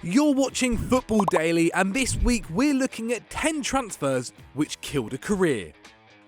You're watching Football Daily, and this week we're looking at 10 transfers which killed a career.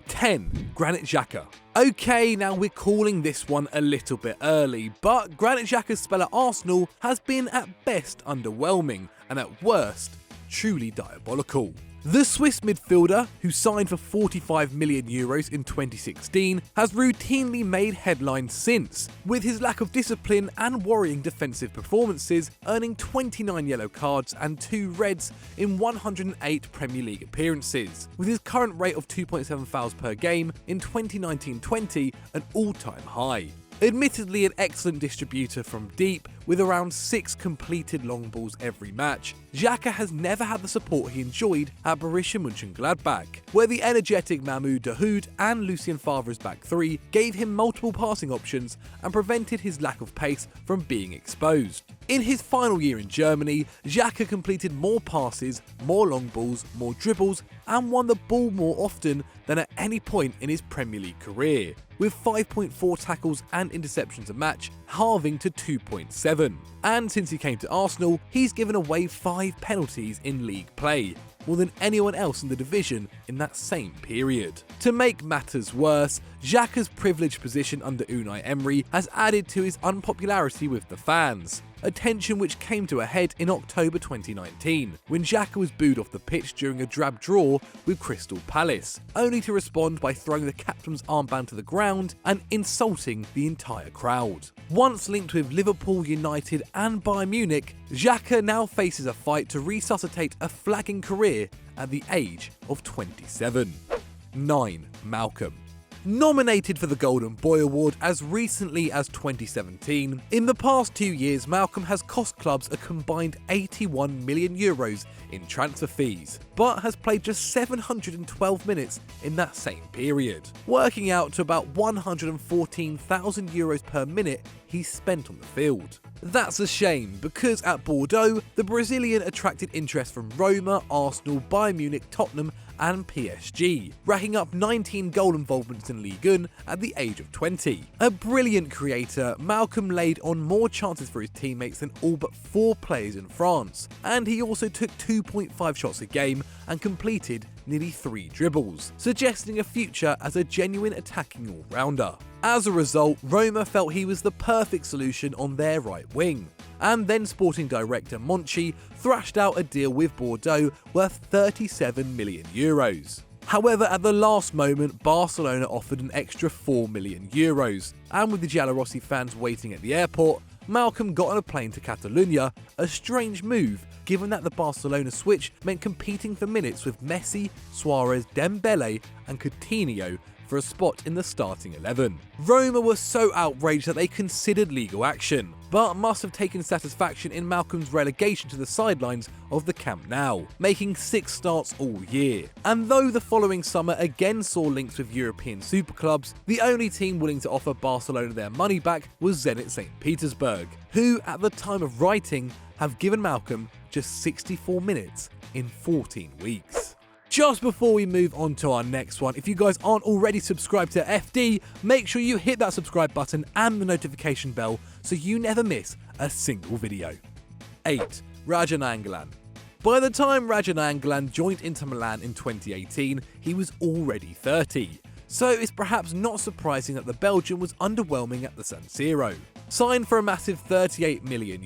10. Granit Xhaka. Okay, now we're calling this one a little bit early, but Granit Xhaka's spell at Arsenal has been at best underwhelming, and at worst, truly diabolical. The Swiss midfielder, who signed for €45 million in 2016, has routinely made headlines since, with his lack of discipline and worrying defensive performances, earning 29 yellow cards and 2 reds in 108 Premier League appearances, with his current rate of 2.7 fouls per game in 2019-20 an all-time high. Admittedly an excellent distributor from deep, with around 6 completed long balls every match, Xhaka has never had the support he enjoyed at Borussia Mönchengladbach, where the energetic Mahmoud Dahoud and Lucien Favre's back three gave him multiple passing options and prevented his lack of pace from being exposed. In his final year in Germany, Xhaka completed more passes, more long balls, more dribbles, and won the ball more often than at any point in his Premier League career, with 5.4 tackles and interceptions a match, halving to 2.7. And since he came to Arsenal, he's given away 5 penalties in league play, more than anyone else in the division in that same period. To make matters worse, Xhaka's privileged position under Unai Emery has added to his unpopularity with the fans, a tension which came to a head in October 2019, when Xhaka was booed off the pitch during a drab draw with Crystal Palace, only to respond by throwing the captain's armband to the ground and insulting the entire crowd. Once linked with Liverpool, United and Bayern Munich, Xhaka now faces a fight to resuscitate a flagging career at the age of 27. 9. Malcom. Nominated for the Golden Boy Award as recently as 2017, in the past 2 years Malcom has cost clubs a combined €81 million in transfer fees, but has played just 712 minutes in that same period, working out to about €114,000 per minute he's spent on the field. That's a shame, because at Bordeaux, the Brazilian attracted interest from Roma, Arsenal, Bayern Munich, Tottenham and PSG, racking up 19 goal involvements in Ligue 1 at the age of 20. A brilliant creator, Malcom laid on more chances for his teammates than all but 4 players in France, and he also took 2.5 shots a game and completed nearly 3 dribbles, suggesting a future as a genuine attacking all-rounder. As a result, Roma felt he was the perfect solution on their right wing, and then sporting director Monchi thrashed out a deal with Bordeaux worth €37 million. However, at the last moment, Barcelona offered an extra €4 million, and with the Giallorossi fans waiting at the airport, Malcom got on a plane to Catalonia, a strange move given that the Barcelona switch meant competing for minutes with Messi, Suarez, Dembele and Coutinho for a spot in the starting 11. Roma were so outraged that they considered legal action, but must have taken satisfaction in Malcom's relegation to the sidelines of the Camp Nou, making 6 starts all year. And though the following summer again saw links with European superclubs, the only team willing to offer Barcelona their money back was Zenit St. Petersburg, who at the time of writing have given Malcom just 64 minutes in 14 weeks. Just before we move on to our next one, if you guys aren't already subscribed to FD, make sure you hit that subscribe button and the notification bell so you never miss a single video. 8. Radja Nainggolan. By the time Radja Nainggolan joined Inter Milan in 2018, he was already 30. So it's perhaps not surprising that the Belgian was underwhelming at the San Siro. Signed for a massive €38 million,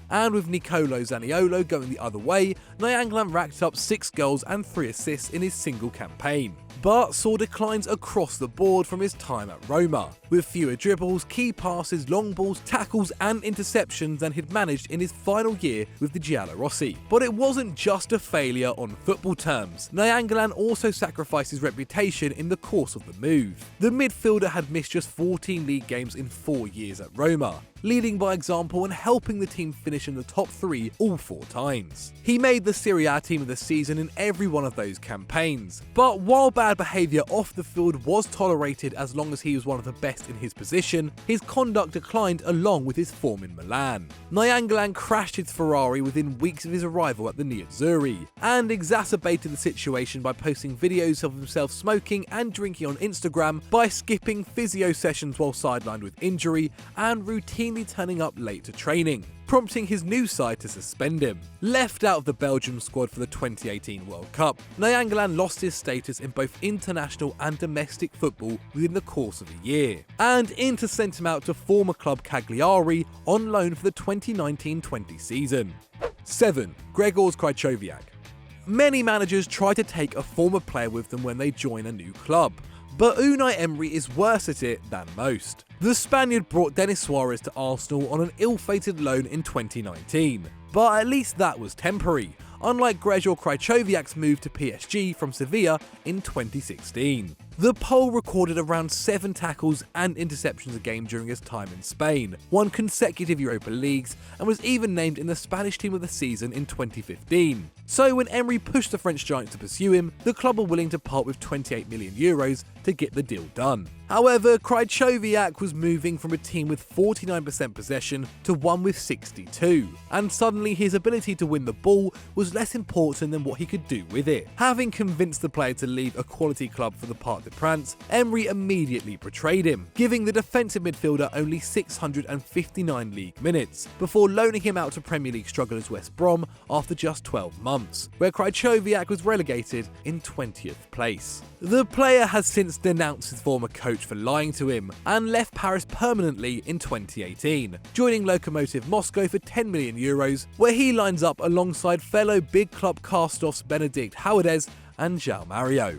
and with Nicolo Zaniolo going the other way, Nainggolan racked up 6 goals and 3 assists in his single campaign, but saw declines across the board from his time at Roma, with fewer dribbles, key passes, long balls, tackles and interceptions than he'd managed in his final year with the Giallorossi. But it wasn't just a failure on football terms. Nainggolan also sacrificed his reputation in the course of the move. The midfielder had missed just 14 league games in 4 years at Roma, leading by example and helping the team finish in the top 3 all 4 times. He made the Serie A team of the season in every one of those campaigns, but while bad behaviour off the field was tolerated as long as he was one of the best in his position, his conduct declined along with his form in Milan. Nainggolan crashed his Ferrari within weeks of his arrival at the Nerazzurri, and exacerbated the situation by posting videos of himself smoking and drinking on Instagram, by skipping physio sessions while sidelined with injury, and routinely routinely turning up late to training, prompting his new side to suspend him. Left out of the Belgium squad for the 2018 World Cup, Nainggolan lost his status in both international and domestic football within the course of a year, and Inter sent him out to former club Cagliari on loan for the 2019-20 season. 7. Grzegorz Krychowiak. Many managers try to take a former player with them when they join a new club, but Unai Emery is worse at it than most. The Spaniard brought Denis Suarez to Arsenal on an ill-fated loan in 2019, but at least that was temporary, unlike Grzegorz Krychowiak's move to PSG from Sevilla in 2016. The Pole recorded around 7 tackles and interceptions a game during his time in Spain, won consecutive Europa Leagues, and was even named in the Spanish team of the season in 2015. So when Emery pushed the French giants to pursue him, the club were willing to part with €28 million to get the deal done. However, Krychowiak was moving from a team with 49% possession to one with 62, and suddenly his ability to win the ball was less important than what he could do with it. Having convinced the player to leave a quality club for the Parc des Princes, Emery immediately betrayed him, giving the defensive midfielder only 659 league minutes, before loaning him out to Premier League strugglers West Brom after just 12 months, where Krychowiak was relegated in 20th place. The player has since denounced his former coach for lying to him and left Paris permanently in 2018, joining Lokomotiv Moscow for €10 million, where he lines up alongside fellow big club cast-offs Benedict Howardez and João Mario.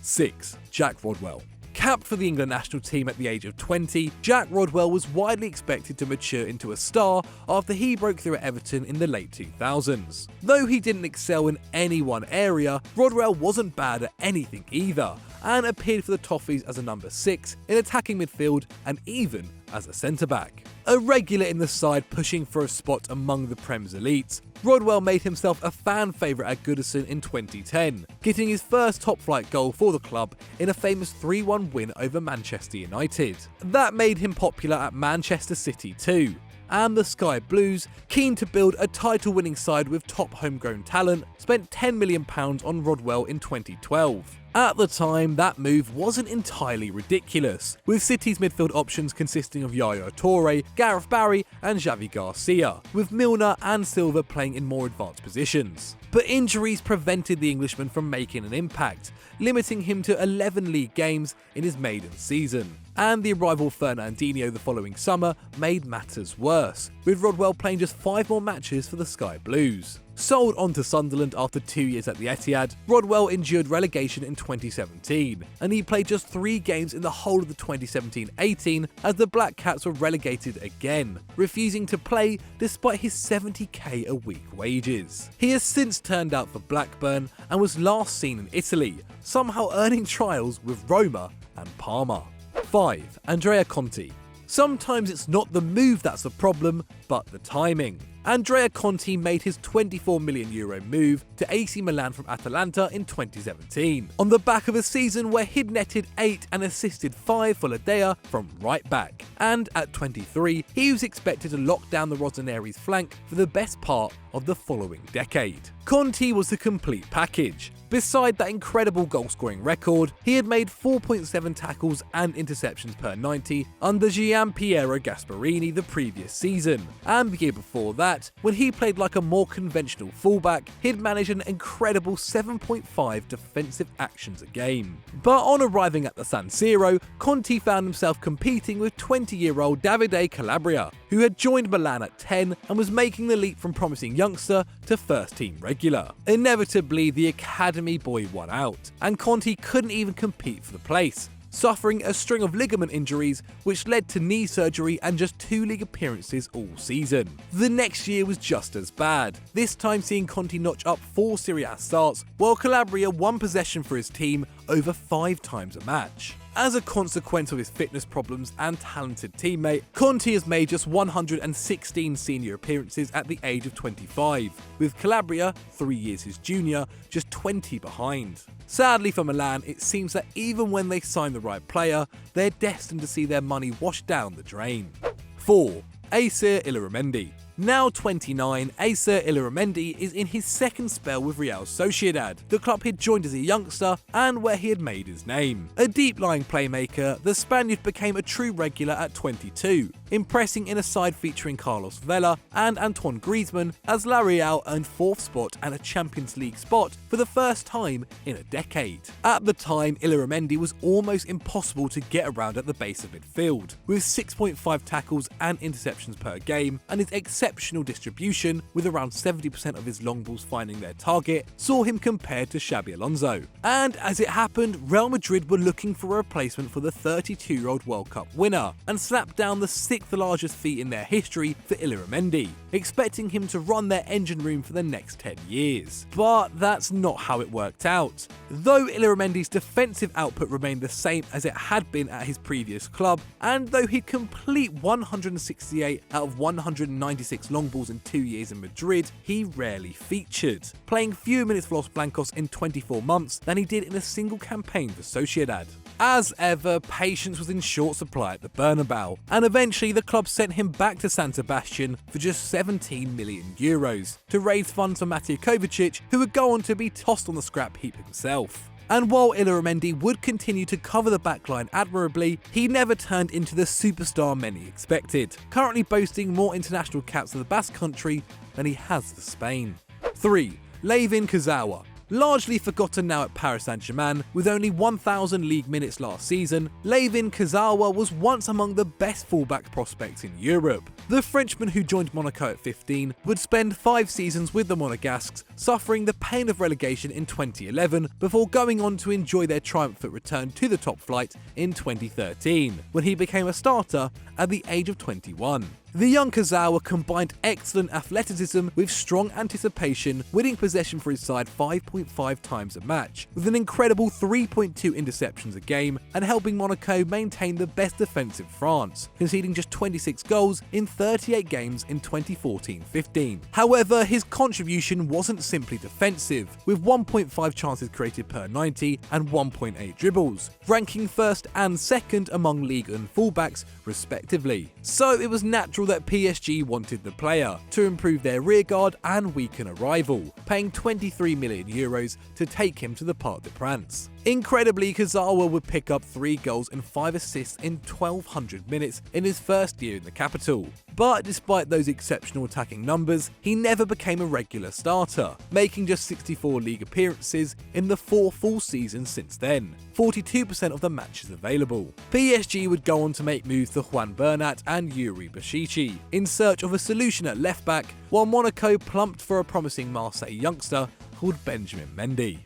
6. Jack Rodwell. Capped for the England national team at the age of 20, Jack Rodwell was widely expected to mature into a star after he broke through at Everton in the late 2000s. Though he didn't excel in any one area, Rodwell wasn't bad at anything either, and appeared for the Toffees as a number 6 in attacking midfield and even as a centre-back. A regular in the side pushing for a spot among the Prem's elites, Rodwell made himself a fan favourite at Goodison in 2010, getting his first top-flight goal for the club in a famous 3-1 win over Manchester United. That made him popular at Manchester City too, and the Sky Blues, keen to build a title-winning side with top homegrown talent, spent £10 million on Rodwell in 2012. At the time, that move wasn't entirely ridiculous, with City's midfield options consisting of Yaya Toure, Gareth Barry and Xavi Garcia, with Milner and Silva playing in more advanced positions. But injuries prevented the Englishman from making an impact, limiting him to 11 league games in his maiden season. And the arrival of Fernandinho the following summer made matters worse, with Rodwell playing just 5 more matches for the Sky Blues. Sold on to Sunderland after 2 years at the Etihad, Rodwell endured relegation in 2017, and he played just 3 games in the whole of the 2017-18 as the Black Cats were relegated again, refusing to play despite his £70k a week wages. He has since turned out for Blackburn and was last seen in Italy, somehow earning trials with Roma and Parma. 5. Andrea Conti. Sometimes it's not the move that's the problem, but the timing. Andrea Conti made his €24 million move to AC Milan from Atalanta in 2017, on the back of a season where he'd netted 8 and assisted 5 for Ladea from right back. And at 23, he was expected to lock down the Rossoneri's flank for the best part of the following decade. Conti was the complete package. Beside that incredible goal-scoring record, he had made 4.7 tackles and interceptions per 90 under Gianpiero Gasperini the previous season, and the year before that, when he played like a more conventional fullback, he'd managed an incredible 7.5 defensive actions a game. But on arriving at the San Siro, Conti found himself competing with 20-year-old Davide Calabria, who had joined Milan at 10 and was making the leap from promising youngster to first-team regular. Inevitably, the academy boy won out, and Conti couldn't even compete for the place, suffering a string of ligament injuries which led to knee surgery and just 2 league appearances all season. The next year was just as bad, this time seeing Conti notch up 4 Serie A starts, while Calabria won possession for his team over 5 times a match. As a consequence of his fitness problems and talented teammate, Conti has made just 116 senior appearances at the age of 25, with Calabria, 3 years his junior, just 20 behind. Sadly for Milan, it seems that even when they sign the right player, they're destined to see their money washed down the drain. 4. Asier Illarramendi. Now 29, Asier Illarramendi is in his second spell with Real Sociedad, the club he'd joined as a youngster and where he had made his name. A deep-lying playmaker, the Spaniard became a true regular at 22, impressing in a side featuring Carlos Vela and Antoine Griezmann as La Real earned 4th spot and a Champions League spot for the first time in a decade. At the time, Illarramendi was almost impossible to get around at the base of midfield, with 6.5 tackles and interceptions per game, and his exceptional distribution, with around 70% of his long balls finding their target, saw him compared to Xabi Alonso. And as it happened, Real Madrid were looking for a replacement for the 32-year-old World Cup winner, and slapped down the 6th largest fee in their history for Illarramendi, expecting him to run their engine room for the next 10 years. But that's not how it worked out. Though Illarramendi's defensive output remained the same as it had been at his previous club, and though he'd complete 168 out of 196 long balls in 2 years in Madrid, he rarely featured, playing fewer minutes for Los Blancos in 24 months than he did in a single campaign for Sociedad. As ever, patience was in short supply at the Bernabeu, and eventually the club sent him back to San Sebastian for just 17 million euros to raise funds for Mateo Kovacic, who would go on to be tossed on the scrap heap himself. And while Illarramendi would continue to cover the backline admirably, he never turned into the superstar many expected, currently boasting more international caps for the Basque Country than he has for Spain. 3. Layvin Kurzawa. Largely forgotten now at Paris Saint-Germain, with only 1,000 league minutes last season, Layvin Kurzawa was once among the best fullback prospects in Europe. The Frenchman who joined Monaco at 15 would spend 5 seasons with the Monegasques, suffering the pain of relegation in 2011 before going on to enjoy their triumphant return to the top flight in 2013, when he became a starter at the age of 21. The young Kurzawa combined excellent athleticism with strong anticipation, winning possession for his side 5.5 times a match, with an incredible 3.2 interceptions a game, and helping Monaco maintain the best defence in France, conceding just 26 goals in 38 games in 2014-15. However, his contribution wasn't simply defensive, with 1.5 chances created per 90 and 1.8 dribbles, ranking first and second among league and fullbacks respectively. So it was natural that PSG wanted the player to improve their rearguard and weaken a rival, paying 23 million euros to take him to the Parc des Princes. Incredibly, Kurzawa would pick up 3 goals and 5 assists in 1,200 minutes in his first year in the capital. But despite those exceptional attacking numbers, he never became a regular starter, making just 64 league appearances in the 4 full seasons since then, 42% of the matches available. PSG would go on to make moves to Juan Bernat and Yuri Bashici in search of a solution at left back, while Monaco plumped for a promising Marseille youngster called Benjamin Mendy.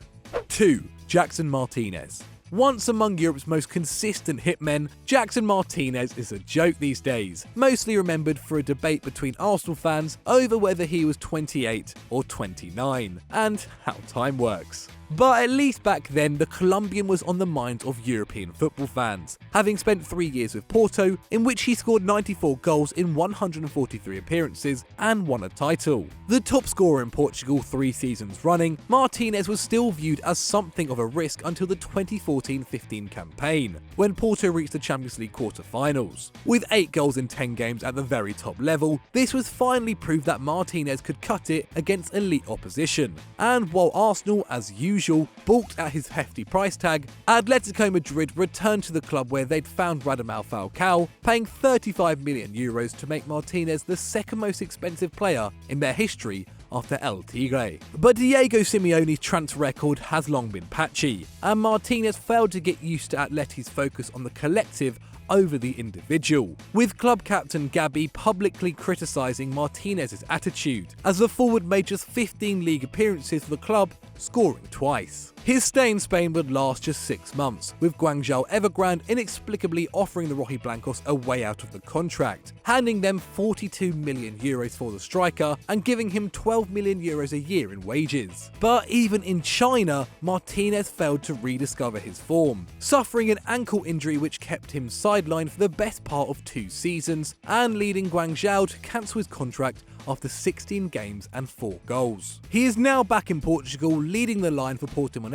2. Jackson Martinez. Once among Europe's most consistent hitmen, Jackson Martinez is a joke these days, mostly remembered for a debate between Arsenal fans over whether he was 28 or 29, and how time works. But at least back then, the Colombian was on the minds of European football fans, having spent 3 years with Porto, in which he scored 94 goals in 143 appearances and won a title. The top scorer in Portugal 3 seasons running, Martinez was still viewed as something of a risk until the 2014-15 campaign, when Porto reached the Champions League quarter-finals. With 8 goals in 10 games at the very top level, this was finally proved that Martinez could cut it against elite opposition. And while Arsenal, as usual, balked at his hefty price tag, Atletico Madrid returned to the club where they'd found Radamel Falcao, paying 35 million euros to make Martinez the second most expensive player in their history after El Tigre. But Diego Simeone's transfer record has long been patchy, and Martinez failed to get used to Atleti's focus on the collective over the individual, with club captain Gabi publicly criticising Martinez's attitude, as the forward made just 15 league appearances for the club, scoring twice. His stay in Spain would last just 6 months, with Guangzhou Evergrande inexplicably offering the Rojiblancos a way out of the contract, handing them 42 million euros for the striker and giving him 12 million euros a year in wages. But even in China, Martinez failed to rediscover his form, suffering an ankle injury which kept him sidelined for the best part of 2 seasons and leading Guangzhou to cancel his contract after 16 games and 4 goals. He is now back in Portugal, leading the line for Portimonense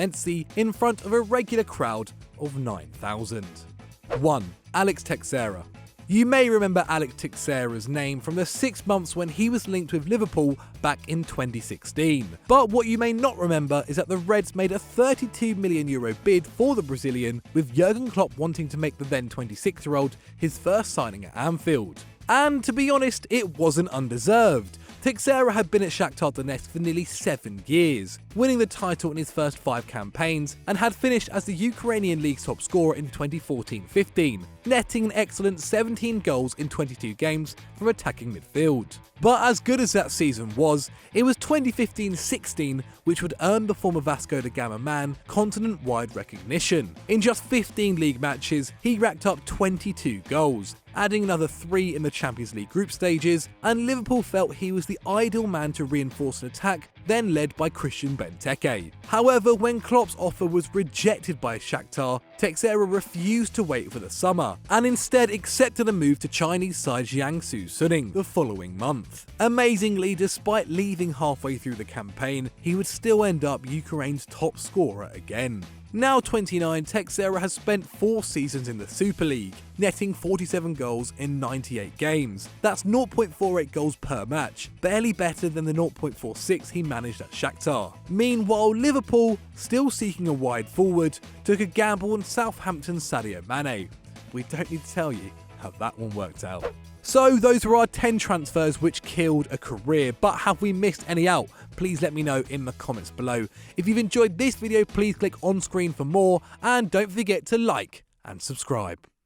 in front of a regular crowd of 9,000. 1. Alex Teixeira. You may remember Alex Teixeira's name from the 6 months when he was linked with Liverpool back in 2016. But what you may not remember is that the Reds made a €32 million bid for the Brazilian, with Jurgen Klopp wanting to make the then 26-year-old his first signing at Anfield. And to be honest, it wasn't undeserved. Teixeira had been at Shakhtar Donetsk for nearly 7 years, winning the title in his first 5 campaigns, and had finished as the Ukrainian league's top scorer in 2014-15, netting an excellent 17 goals in 22 games from attacking midfield. But as good as that season was, it was 2015-16 which would earn the former Vasco da Gama man continent-wide recognition. In just 15 league matches, he racked up 22 goals, adding another 3 in the Champions League group stages, and Liverpool felt he was the ideal man to reinforce an attack then led by Christian Benteke. However, when Klopp's offer was rejected by Shakhtar, Teixeira refused to wait for the summer, and instead accepted a move to Chinese side Jiangsu Suning the following month. Amazingly, despite leaving halfway through the campaign, he would still end up Ukraine's top scorer again. Now 29, Teixeira has spent 4 seasons in the Super League, netting 47 goals in 98 games. That's 0.48 goals per match, barely better than the 0.46 he managed at Shakhtar. Meanwhile, Liverpool, still seeking a wide forward, took a gamble on Southampton's Sadio Mane. We don't need to tell you how that one worked out. So those were our 10 transfers which killed a career, but have we missed any out? Please let me know in the comments below. If you've enjoyed this video, please click on screen for more, and don't forget to like and subscribe.